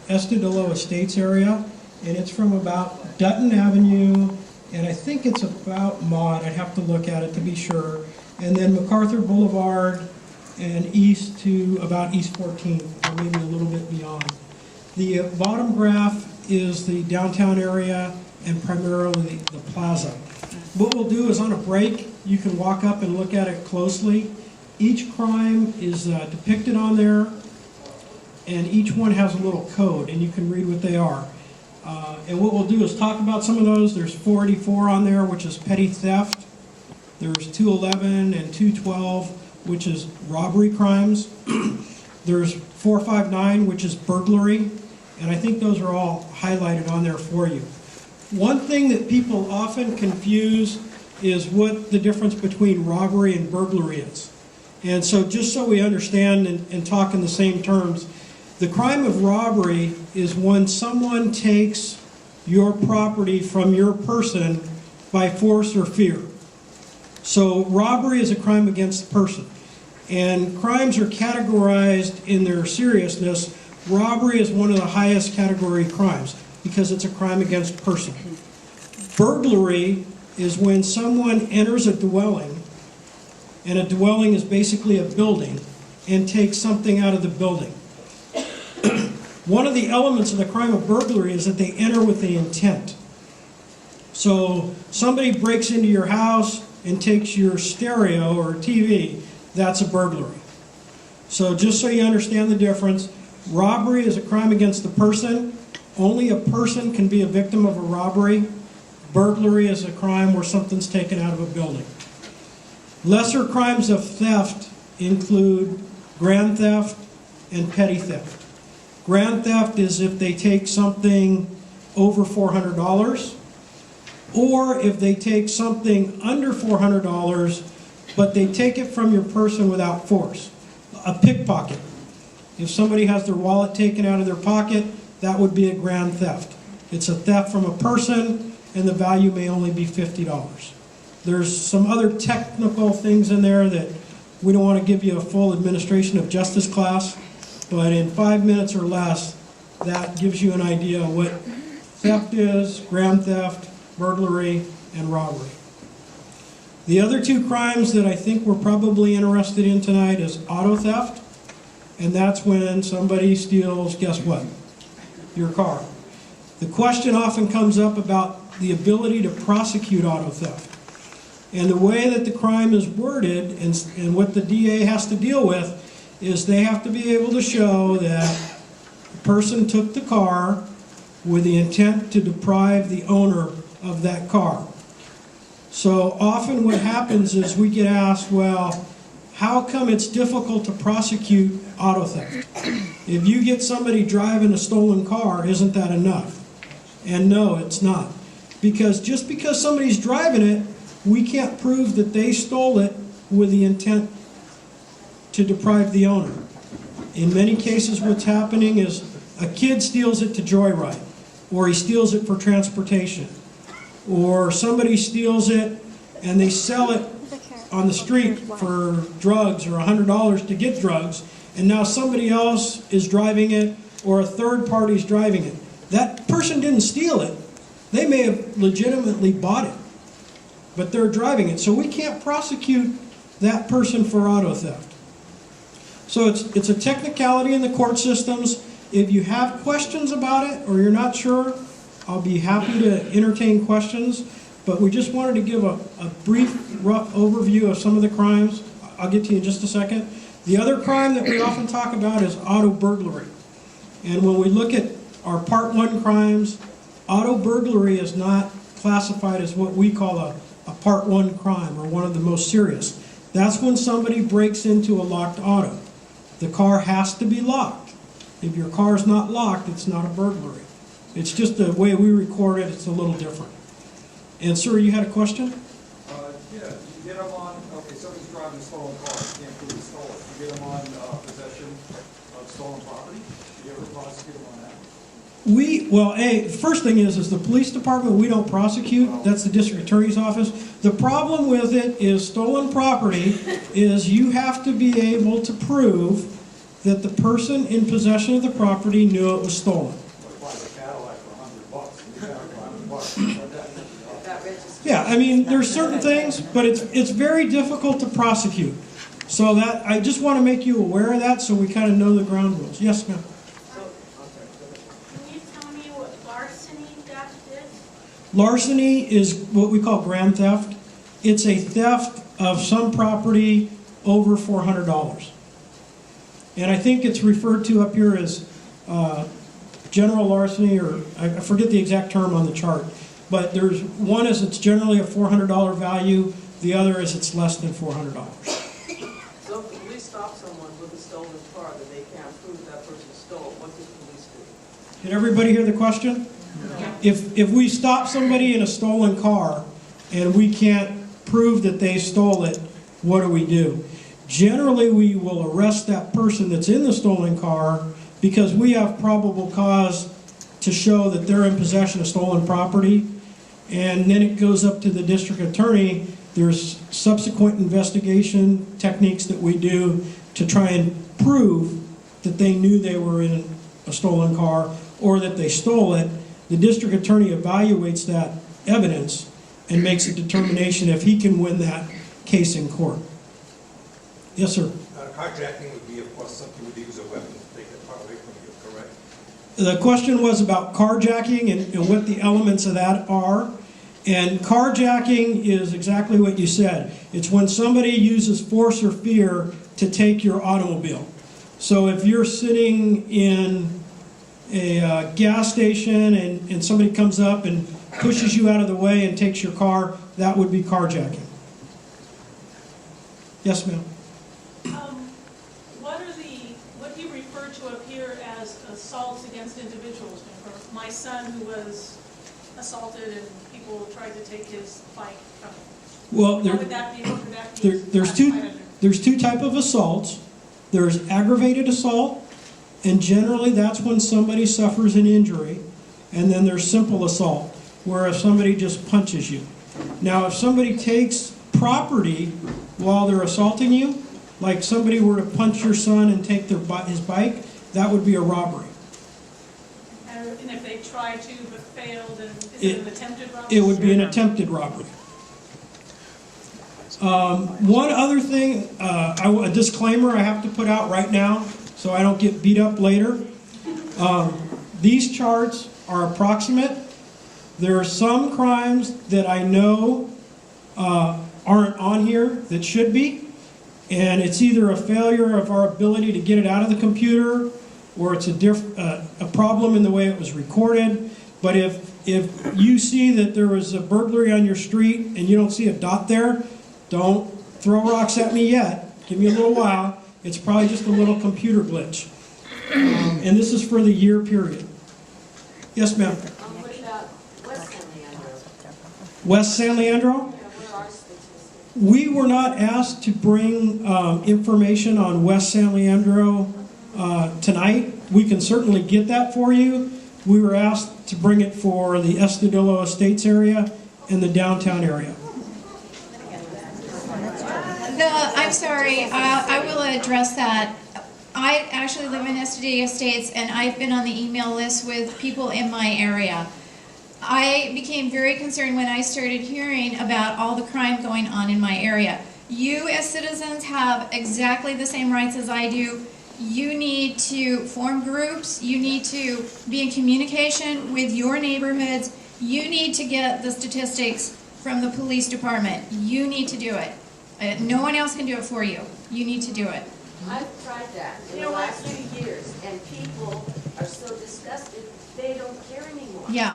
Estudillo Estates area, and it's from about Dutton Avenue, and I think it's about Maud. I'd have to look at it to be sure. And then MacArthur Boulevard and east to about East 14th, or maybe a little bit beyond. The bottom graph is the downtown area and primarily the plaza. What we'll do is on a break, you can walk up and look at it closely. Each crime is depicted on there, and each one has a little code, and you can read what they are. And what we'll do is talk about some of those. There's 484 on there, which is petty theft. There's 211 and 212, which is robbery crimes. There's 459, which is burglary, and I think those are all highlighted on there for you. One thing that people often confuse is what the difference between robbery and burglary is. And so just so we understand and talk in the same terms, the crime of robbery is when someone takes your property from your person by force or fear. So robbery is a crime against the person. And crimes are categorized in their seriousness. Robbery is one of the highest category crimes because it's a crime against person. Burglary is when someone enters a dwelling, and a dwelling is basically a building, and takes something out of the building. One of the elements of the crime of burglary is that they enter with the intent. So somebody breaks into your house and takes your stereo or TV, that's a burglary. So just so you understand the difference, robbery is a crime against the person. Only a person can be a victim of a robbery. Burglary is a crime where something's taken out of a building. Lesser crimes of theft include grand theft and petty theft. Grand theft is if they take something over $400, or if they take something under $400, but they take it from your person without force. A pickpocket. If somebody has their wallet taken out of their pocket, that would be a grand theft. It's a theft from a person, and the value may only be $50. There's some other technical things in there that we don't want to give you a full administration of justice class, but in 5 minutes or less, that gives you an idea of what theft is, grand theft, burglary, and robbery. The other two crimes that I think we're probably interested in tonight is auto theft, and that's when somebody steals, guess what? Your car. The question often comes up about the ability to prosecute auto theft. And the way that the crime is worded and what the DA has to deal with is they have to be able to show that the person took the car with the intent to deprive the owner of that car. So often what happens is we get asked, well, how come it's difficult to prosecute auto theft? If you get somebody driving a stolen car, isn't that enough? And no, it's not. Because just because somebody's driving it, we can't prove that they stole it with the intent to deprive the owner. In many cases, what's happening is a kid steals it to joyride, or he steals it for transportation, or somebody steals it and they sell it on the street for drugs or $100 to get drugs, and now somebody else is driving it or a third party is driving it. That person didn't steal it. They may have legitimately bought it, but they're driving it. So we can't prosecute that person for auto theft. So it's a technicality in the court systems. If you have questions about it or you're not sure, I'll be happy to entertain questions. But we just wanted to give a brief, rough overview of some of the crimes. I'll get to you in just a second. The other crime that we often talk about is auto burglary. And when we look at our Part 1 crimes, auto burglary is not classified as what we call a Part 1 crime, or one of the most serious. That's when somebody breaks into a locked auto. The car has to be locked. If your car is not locked, it's not a burglary. It's just the way we record it, it's a little different. And sir, you had a question? Yeah, you get them on, okay, somebody's driving a stolen car, you can't prove it's stolen. You get them on possession of stolen property. Do you ever prosecute them on that? The first thing is the police department, we don't prosecute. That's the district attorney's office. The problem with it is stolen property is you have to be able to prove that the person in possession of the property knew it was stolen. What if I buy a Cadillac for $100? You got $100. Yeah, I mean, there's certain things, but it's very difficult to prosecute. So that, I just want to make you aware of that so we kind of know the ground rules. Yes, ma'am? Can you tell me what larceny theft is? Larceny is what we call grand theft. It's a theft of some property over $400. And I think it's referred to up here as general larceny, or I forget the exact term on the chart. But there's one is it's generally a $400 value, the other is it's less than $400. So if the police stop someone with a stolen car that they can't prove that person stole, what does the police do? Did everybody hear the question? If we stop somebody in a stolen car and we can't prove that they stole it, what do? Generally, we will arrest that person that's in the stolen car because we have probable cause to show that they're in possession of stolen property. And then it goes up to the district attorney. There's subsequent investigation techniques that we do to try and prove that they knew they were in a stolen car or that they stole it. The district attorney evaluates that evidence and makes a determination if he can win that case in court. Yes, sir. Carjacking would be, of course, something would use a weapon to take the car away from you, correct? The question was about carjacking and what the elements of that are. And carjacking is exactly what you said. It's when somebody uses force or fear to take your automobile. So if you're sitting in a gas station and somebody comes up and pushes you out of the way and takes your car, that would be carjacking. Yes, ma'am. What do you refer to up here as assaults against individuals? My son who was assaulted and people tried to take his bike from him. Well, What would that be? there's two types of assaults. There's aggravated assault, and generally that's when somebody suffers an injury. And then there's simple assault, where if somebody just punches you. Now, if somebody takes property while they're assaulting you, like somebody were to punch your son and take his bike, that would be a robbery. And if they tried to but failed, and is it an attempted robbery? It would be an attempted robbery. One other thing, a disclaimer I have to put out right now so I don't get beat up later. These charts are approximate. There are some crimes that I know aren't on here that should be. And it's either a failure of our ability to get it out of the computer, or it's a problem in the way it was recorded. But if you see that there was a burglary on your street and you don't see a dot there, don't throw rocks at me yet. Give me a little while. It's probably just a little computer glitch. And this is for the year period. Yes, ma'am. What about West San Leandro? West San Leandro? Yeah, where are statistics? We were not asked to bring information on West San Leandro tonight. We can certainly get that for you. We were asked to bring it for the Estudillo Estates area and the downtown area. I'm sorry, I will address that. I actually live in Estudillo Estates, and I've been on the email list with people in my area. I became very concerned when I started hearing about all the crime going on in my area. You as citizens have exactly the same rights as I do. You need to form groups. You need to be in communication with your neighborhoods. You need to get the statistics from the police department. You need to do it. No one else can do it for you. You need to do it. I've tried that in the last 2 years, and people are so disgusted, they don't care anymore. Yeah.